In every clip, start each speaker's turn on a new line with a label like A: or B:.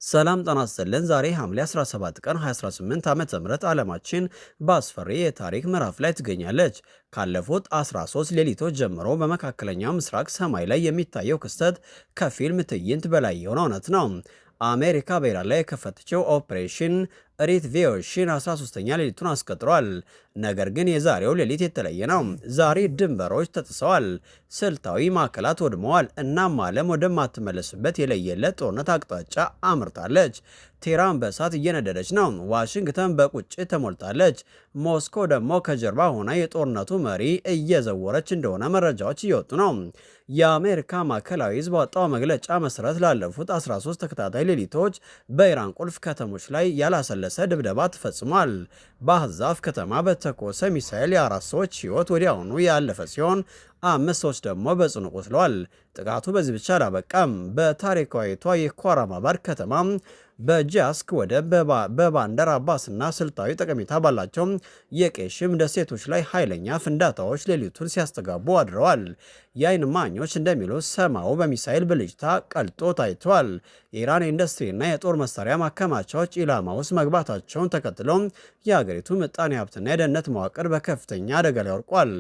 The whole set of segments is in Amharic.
A: ሰላም ጤና ይስጥልን። ዛሬ ሐምሌ 17 ቀን 2018 ዓ.ም ዓለማችን በአስፈሪ የታሪክ ምዕራፍ ላይ ትገኛለች። ካለፉት 13 ሌሊቶች ጀምሮ በመካከለኛው ምስራቅ ሰማይ ላይ የሚታየው ክስተት ከፊልም ትዕይንት በላይ የሆነ እውነት ነው። አሜሪካ በኢራን ላይ የከፈተችው ኦፕሬሽን ሪትቪዮሽን 13ኛ ሌሊቱን አስቆጥሯል። ነገር ግን የዛሬው ሌሊት የተለየ ነው። ዛሬ ድንበሮች ተጥሰዋል፣ ስልታዊ ማዕከላት ወድመዋል፣ እናም ዓለም ወደማትመለስበት የለየለት ጦርነት አቅጣጫ አምርታለች። ቴህራን በእሳት እየነደደች ነው። ዋሽንግተን በቁጭት ተሞልታለች። ሞስኮ ደግሞ ከጀርባ ሆና የጦርነቱ መሪ እየዘወረች እንደሆነ መረጃዎች እየወጡ ነው። የአሜሪካ ማዕከላዊ ሕዝብ ባወጣው መግለጫ መሰረት ላለፉት 13 ተከታታይ ሌሊቶች በኢራን ቁልፍ ከተሞች ላይ ያላሰለሰ ድብደባ ተፈጽሟል። በአህዛፍ ከተማ በተኮሰ ሚሳኤል የአራት ሰዎች ሕይወት ወዲያውኑ ያለፈ ሲሆን 5 ሰዎች ደግሞ በጽኑ ቆስለዋል። ጥቃቱ በዚህ ብቻ አላበቃም። በታሪካዊቷ የኳራማባድ ከተማ በጃስክ ወደብ በባንደር አባስና ስልታዊ ጠቀሜታ ባላቸው የቄሽም ደሴቶች ላይ ኃይለኛ ፍንዳታዎች ሌሊቱን ሲያስተጋቡ አድረዋል። የዓይን እማኞች እንደሚሉት ሰማዩ በሚሳኤል ብልጭታ ቀልጦ ታይቷል። የኢራን ኢንዱስትሪና የጦር መሳሪያ ማከማቻዎች ኢላማ ውስጥ መግባታቸውን ተከትሎ የሀገሪቱ ምጣኔ ሀብትና የደህንነት መዋቅር በከፍተኛ አደጋ ላይ ወድቋል።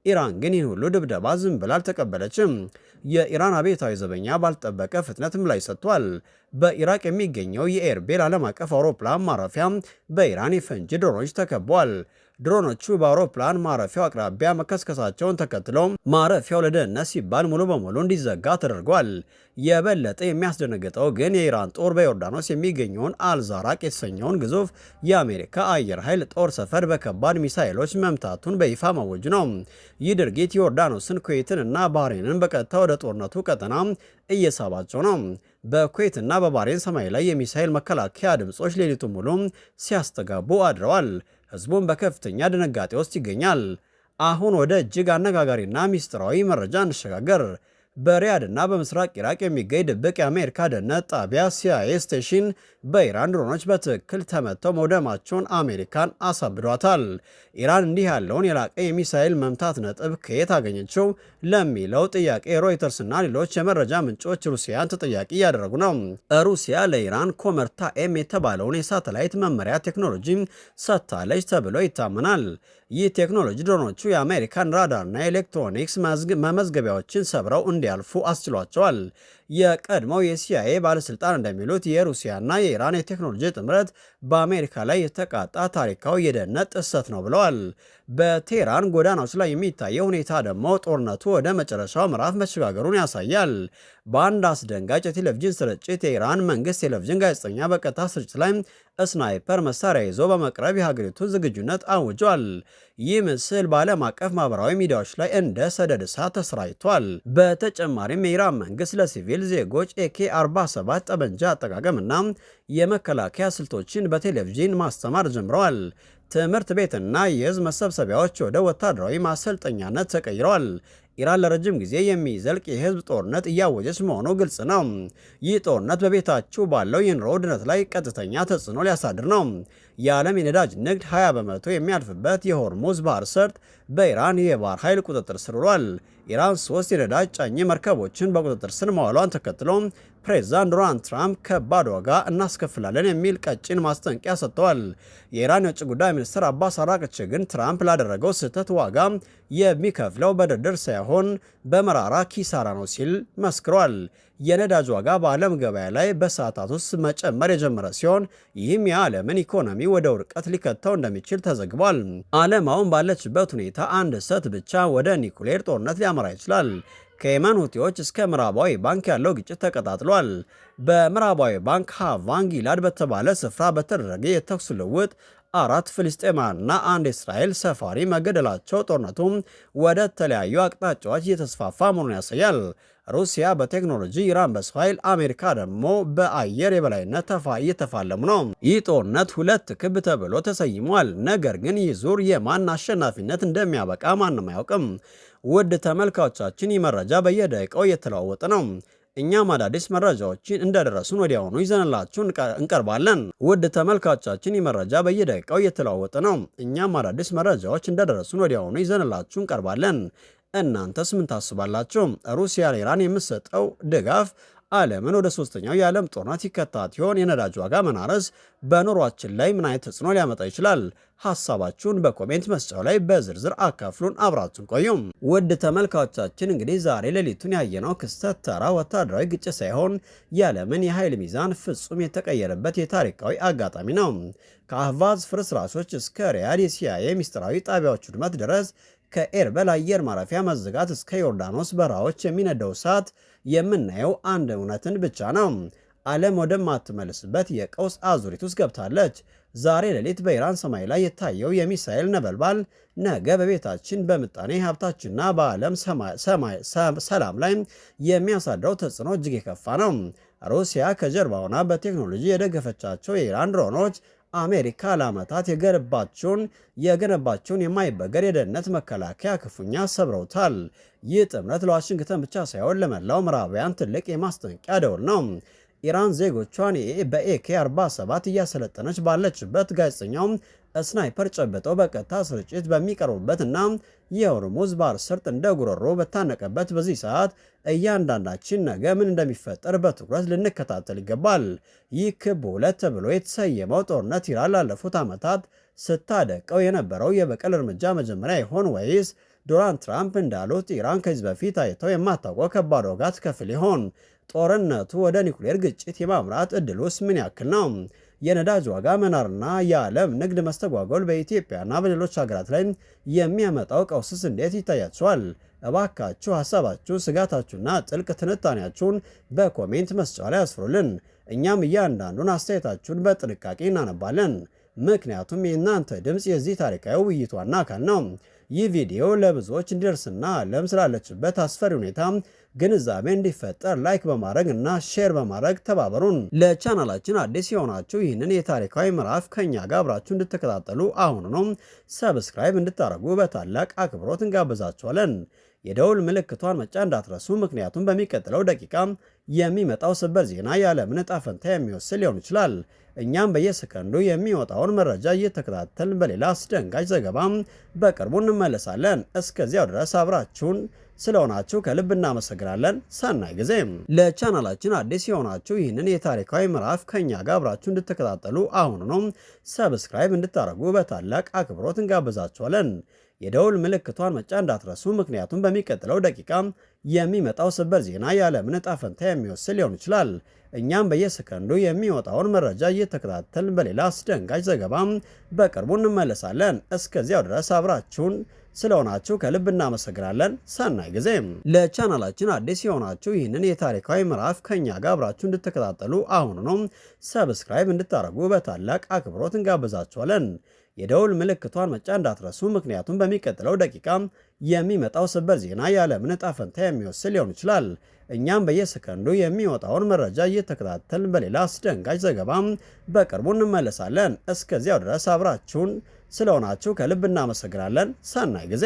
A: ኢራን ግን ይህን ሁሉ ድብደባ ዝም ብላ አልተቀበለችም። የኢራን አብዮታዊ ዘበኛ ባልጠበቀ ፍጥነት ምላሽ ሰጥቷል። በኢራቅ የሚገኘው የኤርቤል ዓለም አቀፍ አውሮፕላን ማረፊያ በኢራን የፈንጂ ድሮኖች ተከቧል። ድሮኖቹ በአውሮፕላን ማረፊያው አቅራቢያ መከስከሳቸውን ተከትሎ ማረፊያው ለደህንነት ሲባል ሙሉ በሙሉ እንዲዘጋ ተደርጓል። የበለጠ የሚያስደነግጠው ግን የኢራን ጦር በዮርዳኖስ የሚገኘውን አልዛራቅ የተሰኘውን ግዙፍ የአሜሪካ አየር ኃይል ጦር ሰፈር በከባድ ሚሳኤሎች መምታቱን በይፋ ማወጁ ነው። ይህ ድርጊት ዮርዳኖስን፣ ኩዌትን እና ባህሬንን በቀጥታ ወደ ጦርነቱ ቀጠና እየሳባቸው ነው። በኩዌትና በባህሬን ሰማይ ላይ የሚሳኤል መከላከያ ድምጾች ሌሊቱን ሙሉ ሲያስተጋቡ አድረዋል። ህዝቡን በከፍተኛ ድንጋጤ ውስጥ ይገኛል። አሁን ወደ እጅግ አነጋጋሪና ሚስጥራዊ መረጃ እንሸጋገር። በሪያድና በምስራቅ ኢራቅ የሚገኝ ድብቅ የአሜሪካ ደህንነት ጣቢያ ሲአይኤ ስቴሽን በኢራን ድሮኖች በትክክል ተመተው መውደማቸውን አሜሪካን አሳብዷታል። ኢራን እንዲህ ያለውን የላቀ የሚሳኤል መምታት ነጥብ ከየት አገኘችው ለሚለው ጥያቄ ሮይተርስና ሌሎች የመረጃ ምንጮች ሩሲያን ተጠያቂ እያደረጉ ነው። ሩሲያ ለኢራን ኮመርታ ኤም የተባለውን የሳተላይት መመሪያ ቴክኖሎጂ ሰጥታለች ተብሎ ይታመናል። ይህ ቴክኖሎጂ ድሮኖቹ የአሜሪካን ራዳርና የኤሌክትሮኒክስ መመዝገቢያዎችን ሰብረው እንዲያልፉ አስችሏቸዋል። የቀድሞው የሲአይኤ ባለስልጣን እንደሚሉት የሩሲያና የኢራን የቴክኖሎጂ ጥምረት በአሜሪካ ላይ የተቃጣ ታሪካዊ የደህንነት ጥሰት ነው ብለዋል። በቴህራን ጎዳናዎች ላይ የሚታየው ሁኔታ ደግሞ ጦርነቱ ወደ መጨረሻው ምዕራፍ መሸጋገሩን ያሳያል። በአንድ አስደንጋጭ የቴሌቪዥን ስርጭት የኢራን መንግስት ቴሌቪዥን ጋዜጠኛ በቀጥታ ስርጭት ላይ ስናይፐር መሳሪያ ይዞ በመቅረብ የሀገሪቱን ዝግጁነት አውጇል። ይህ ምስል በዓለም አቀፍ ማህበራዊ ሚዲያዎች ላይ እንደ ሰደድ እሳት ተሰራጭቷል። በተጨማሪም የኢራን መንግስት ለሲቪል ዜጎች AK-47 ጠመንጃ አጠቃቀምና የመከላከያ ስልቶችን በቴሌቪዥን ማስተማር ጀምረዋል። ትምህርት ቤትና የህዝብ መሰብሰቢያዎች ወደ ወታደራዊ ማሰልጠኛነት ተቀይረዋል። ኢራን ለረጅም ጊዜ የሚዘልቅ የህዝብ ጦርነት እያወጀች መሆኑ ግልጽ ነው። ይህ ጦርነት በቤታችሁ ባለው የኑሮ ውድነት ላይ ቀጥተኛ ተጽዕኖ ሊያሳድር ነው። የዓለም የነዳጅ ንግድ 20 በመቶ የሚያልፍበት የሆርሙዝ ባህር ሰርጥ በኢራን የባህር ኃይል ቁጥጥር ስር ውሏል። ኢራን 3 የነዳጅ ጫኝ መርከቦችን በቁጥጥር ስር መዋሏን ተከትሎ ፕሬዝዳንት ዶናልድ ትራምፕ ከባድ ዋጋ እናስከፍላለን የሚል ቀጭን ማስጠንቀቂያ ሰጥተዋል። የኢራን የውጭ ጉዳይ ሚኒስትር አባስ አራቅቺ ግን ትራምፕ ላደረገው ስህተት ዋጋ የሚከፍለው በድርድር ሳይሆን በመራራ ኪሳራ ነው ሲል መስክሯል። የነዳጅ ዋጋ በዓለም ገበያ ላይ በሰዓታት ውስጥ መጨመር የጀመረ ሲሆን ይህም የዓለምን ኢኮኖሚ ወደ ውድቀት ሊከተው እንደሚችል ተዘግቧል። ዓለም አሁን ባለችበት ሁኔታ አንድ ስህተት ብቻ ወደ ኒኩሌር ጦርነት ሊያመራ ይችላል። ከየመን ሁቲዎች እስከ ምዕራባዊ ባንክ ያለው ግጭት ተቀጣጥሏል። በምዕራባዊ ባንክ ሃቫን ጊላድ በተባለ ስፍራ በተደረገ የተኩስ ልውውጥ 4 ፍልስጤማውያንና 1 እስራኤል ሰፋሪ መገደላቸው ጦርነቱም ወደ ተለያዩ አቅጣጫዎች እየተስፋፋ መሆኑን ያሳያል። ሩሲያ በቴክኖሎጂ፣ ኢራን በሰው ኃይል፣ አሜሪካ ደግሞ በአየር የበላይነት እየተፋለሙ ነው። ይህ ጦርነት ሁለት ክብ ተብሎ ተሰይሟል። ነገር ግን ይህ ዙር የማን አሸናፊነት እንደሚያበቃ ማንም አያውቅም። ውድ ተመልካቾቻችን ይህ መረጃ በየደቂቃው እየተለዋወጠ ነው። እኛም አዳዲስ መረጃዎችን እንደደረሱን ወዲያውኑ ይዘንላችሁ እንቀርባለን። ውድ ተመልካቾቻችን ይህ መረጃ በየደቂቃው እየተለዋወጠ ነው። እኛም አዳዲስ መረጃዎች እንደደረሱን ወዲያውኑ ይዘንላችሁ እንቀርባለን። እናንተስ ምን ታስባላችሁ? ሩሲያ ለኢራን የምትሰጠው ድጋፍ ዓለምን ወደ ሶስተኛው የዓለም ጦርነት ይከታት ይሆን? የነዳጅ ዋጋ መናረስ በኑሯችን ላይ ምን አይነት ተጽዕኖ ሊያመጣ ይችላል? ሀሳባችሁን በኮሜንት መስጫው ላይ በዝርዝር አካፍሉን። አብራችሁን ቆዩም። ውድ ተመልካቾቻችን እንግዲህ ዛሬ ሌሊቱን ያየነው ክስተት ተራ ወታደራዊ ግጭት ሳይሆን የዓለምን የኃይል ሚዛን ፍጹም የተቀየረበት የታሪካዊ አጋጣሚ ነው። ከአህቫዝ ፍርስራሾች እስከ ሪያድ የሲአይኤ ሚስጥራዊ ጣቢያዎች ውድመት ድረስ ከኤርበል አየር ማረፊያ መዘጋት እስከ ዮርዳኖስ በረሃዎች የሚነደው እሳት የምናየው አንድ እውነትን ብቻ ነው። ዓለም ወደማትመልስበት የቀውስ አዙሪት ውስጥ ገብታለች። ዛሬ ሌሊት በኢራን ሰማይ ላይ የታየው የሚሳኤል ነበልባል ነገ በቤታችን በምጣኔ ሀብታችንና በዓለም ሰላም ላይ የሚያሳድረው ተጽዕኖ እጅግ የከፋ ነው። ሩሲያ ከጀርባ ሆና በቴክኖሎጂ የደገፈቻቸው የኢራን ድሮኖች አሜሪካ ለዓመታት የገነባቸውን የማይበገር የደህንነት መከላከያ ክፉኛ ሰብረውታል። ይህ ጥምረት ለዋሽንግተን ብቻ ሳይሆን ለመላው ምዕራባውያን ትልቅ የማስጠንቀቂያ ደወል ነው። ኢራን ዜጎቿን በኤኬ 47 እያሰለጠነች ባለችበት ጋዜጠኛው ስናይፐር ጨብጠው በቀጥታ ስርጭት በሚቀርቡበት እና የሆርሙዝ ባህረ ሰርጥ እንደ ጉሮሮ በታነቀበት በዚህ ሰዓት እያንዳንዳችን ነገ ምን እንደሚፈጠር በትኩረት ልንከታተል ይገባል። ይህ ክብ ሁለት ተብሎ የተሰየመው ጦርነት ኢራን ላለፉት ዓመታት ስታደቀው የነበረው የበቀል እርምጃ መጀመሪያ ይሆን ወይስ ዶናልድ ትራምፕ እንዳሉት ኢራን ከዚህ በፊት አይተው የማታውቀው ከባድ ዋጋ ትከፍል ይሆን? ጦርነቱ ወደ ኒውክሌር ግጭት የማምራት እድሉስ ምን ያክል ነው? የነዳጅ ዋጋ መናርና የዓለም ንግድ መስተጓጎል በኢትዮጵያና በሌሎች ሀገራት ላይ የሚያመጣው ቀውስስ እንዴት ይታያችኋል? እባካችሁ ሀሳባችሁ፣ ስጋታችሁና ጥልቅ ትንታኔያችሁን በኮሜንት መስጫ ላይ አስፍሩልን። እኛም እያንዳንዱን አስተያየታችሁን በጥንቃቄ እናነባለን። ምክንያቱም የእናንተ ድምፅ የዚህ ታሪካዊ ውይይት ዋና አካል ነው። ይህ ቪዲዮ ለብዙዎች እንዲደርስና ዓለም ስላለችበት አስፈሪ ሁኔታ ግንዛቤ እንዲፈጠር ላይክ በማድረግ እና ሼር በማድረግ ተባበሩን። ለቻናላችን አዲስ የሆናችሁ ይህንን የታሪካዊ ምዕራፍ ከኛ ጋር አብራችሁ እንድትከታተሉ አሁኑ ነው ሰብስክራይብ እንድታደርጉ በታላቅ አክብሮት እንጋብዛችኋለን። የደውል ምልክቷን መጫን እንዳትረሱ፣ ምክንያቱም በሚቀጥለው ደቂቃ የሚመጣው ሰበር ዜና የዓለምን ዕጣ ፈንታ የሚወስን ሊሆን ይችላል። እኛም በየሰከንዱ የሚወጣውን መረጃ እየተከታተልን በሌላ አስደንጋጭ ዘገባም በቅርቡ እንመለሳለን። እስከዚያው ድረስ አብራችሁን ስለሆናችሁ ከልብ እናመሰግናለን። ሰናይ ጊዜ። ለቻናላችን አዲስ የሆናችሁ ይህንን የታሪካዊ ምዕራፍ ከኛ ጋር አብራችሁ እንድትከታተሉ አሁኑ ነው ሰብስክራይብ እንድታደርጉ በታላቅ አክብሮት እንጋብዛችኋለን። የደውል ምልክቷን መጫን እንዳትረሱ፣ ምክንያቱም በሚቀጥለው ደቂቃ የሚመጣው ሰበር ዜና የዓለምን ዕጣ ፈንታ የሚወስን ሊሆን ይችላል። እኛም በየሰከንዱ የሚወጣውን መረጃ እየተከታተልን በሌላ አስደንጋጭ ዘገባም በቅርቡ እንመለሳለን። እስከዚያው ድረስ አብራችሁን ስለሆናችሁ ከልብ እናመሰግናለን። ሰናይ ጊዜ። ለቻናላችን አዲስ የሆናችሁ ይህንን የታሪካዊ ምዕራፍ ከኛ ጋር አብራችሁ እንድትከታተሉ አሁኑ ነው ሰብስክራይብ እንድታደርጉ በታላቅ አክብሮት እንጋብዛችኋለን። የደውል ምልክቷን መጫን እንዳትረሱ፣ ምክንያቱም በሚቀጥለው ደቂቃ የሚመጣው ሰበር ዜና የዓለምን ዕጣ ፈንታ የሚወስን ሊሆን ይችላል። እኛም በየሰከንዱ የሚወጣውን መረጃ እየተከታተልን በሌላ አስደንጋጭ ዘገባም በቅርቡ እንመለሳለን። እስከዚያው ድረስ አብራችሁን ስለሆናችሁ ከልብ እናመሰግናለን። ሰናይ ጊዜ።